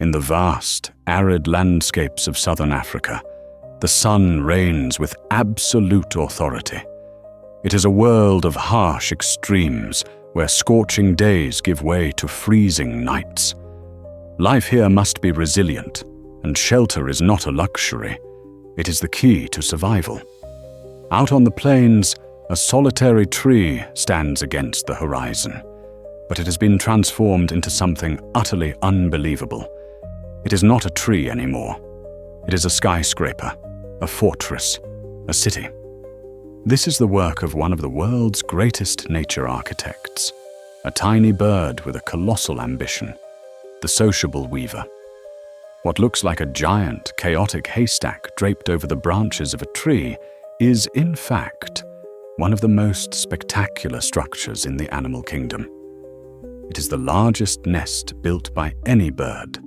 In the vast, arid landscapes of southern Africa, the sun reigns with absolute authority. It is a world of harsh extremes where scorching days give way to freezing nights. Life here must be resilient, and shelter is not a luxury. It is the key to survival. Out on the plains, a solitary tree stands against the horizon, but it has been transformed into something utterly unbelievable. It is not a tree anymore. It is a skyscraper, a fortress, a city. This is the work of one of the world's greatest nature architects, a tiny bird with a colossal ambition, the sociable weaver. What looks like a giant, chaotic haystack draped over the branches of a tree is, in fact, one of the most spectacular structures in the animal kingdom. It is the largest nest built by any bird,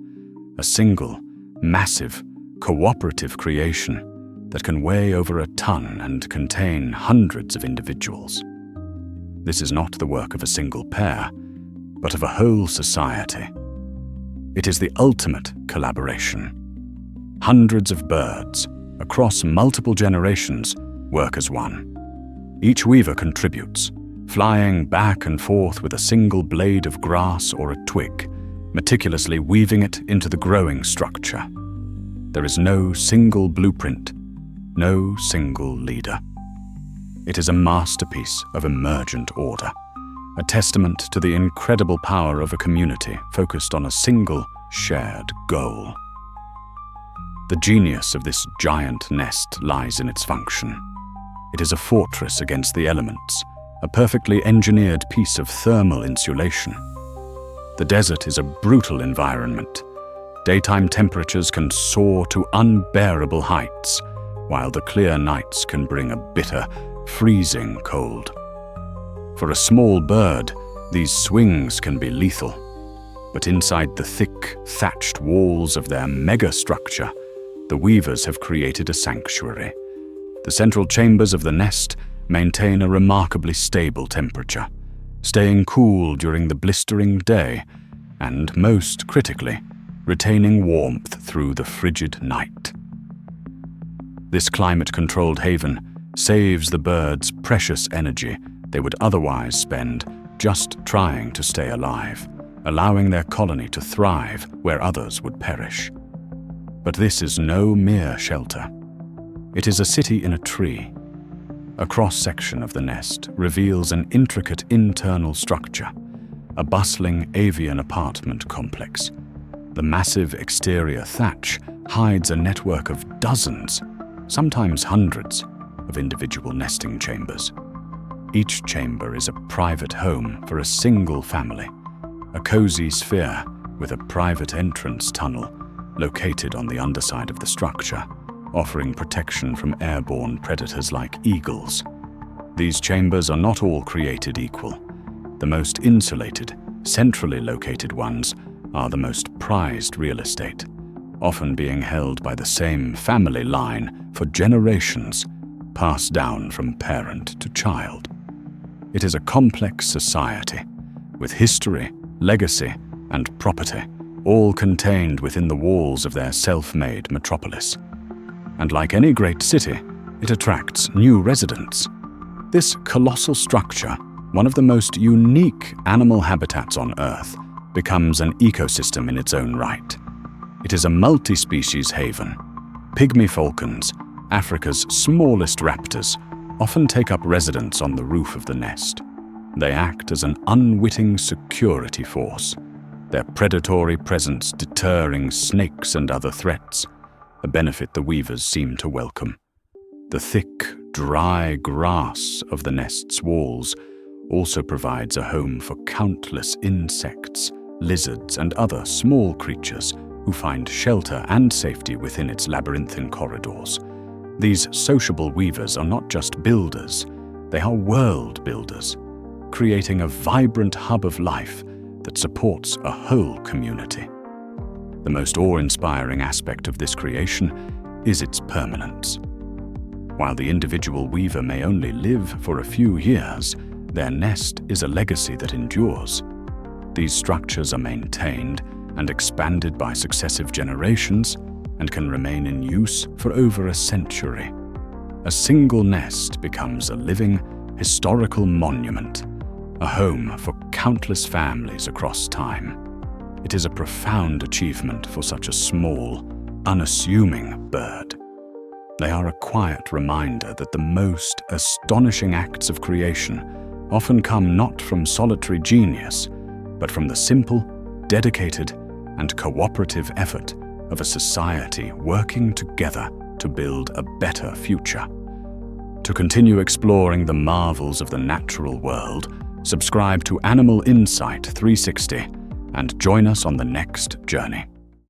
a single, massive, cooperative creation that can weigh over a ton and contain hundreds of individuals. This is not the work of a single pair, but of a whole society. It is the ultimate collaboration. Hundreds of birds, across multiple generations, work as one. Each weaver contributes, flying back and forth with a single blade of grass or a twig, meticulously weaving it into the growing structure. There is no single blueprint, no single leader. It is a masterpiece of emergent order, a testament to the incredible power of a community focused on a single, shared goal. The genius of this giant nest lies in its function. It is a fortress against the elements, a perfectly engineered piece of thermal insulation. The desert is a brutal environment. Daytime temperatures can soar to unbearable heights, while the clear nights can bring a bitter, freezing cold. For a small bird, these swings can be lethal. But inside the thick, thatched walls of their mega-structure, the weavers have created a sanctuary. The central chambers of the nest maintain a remarkably stable temperature, staying cool during the blistering day, and, most critically, retaining warmth through the frigid night. This climate-controlled haven saves the birds precious energy they would otherwise spend just trying to stay alive, allowing their colony to thrive where others would perish. But this is no mere shelter. It is a city in a tree. A cross-section of the nest reveals an intricate internal structure, a bustling avian apartment complex. The massive exterior thatch hides a network of dozens, sometimes hundreds, of individual nesting chambers. Each chamber is a private home for a single family, a cozy sphere with a private entrance tunnel located on the underside of the structure, offering protection from airborne predators like eagles. These chambers are not all created equal. The most insulated, centrally located ones are the most prized real estate, often being held by the same family line for generations, passed down from parent to child. It is a complex society, with history, legacy, and property, all contained within the walls of their self-made metropolis. And like any great city, it attracts new residents. This colossal structure, one of the most unique animal habitats on Earth, becomes an ecosystem in its own right. It is a multi-species haven. Pygmy falcons, Africa's smallest raptors, often take up residence on the roof of the nest. They act as an unwitting security force, their predatory presence deterring snakes and other threats, a benefit the weavers seem to welcome. The thick, dry grass of the nest's walls also provides a home for countless insects, lizards, and other small creatures who find shelter and safety within its labyrinthine corridors. These sociable weavers are not just builders, they are world builders, creating a vibrant hub of life that supports a whole community. The most awe-inspiring aspect of this creation is its permanence. While the individual weaver may only live for a few years, their nest is a legacy that endures. These structures are maintained and expanded by successive generations and can remain in use for over a century. A single nest becomes a living, historical monument, a home for countless families across time. It is a profound achievement for such a small, unassuming bird. They are a quiet reminder that the most astonishing acts of creation often come not from solitary genius, but from the simple, dedicated, and cooperative effort of a society working together to build a better future. To continue exploring the marvels of the natural world, subscribe to Animal Insight 360 and join us on the next journey.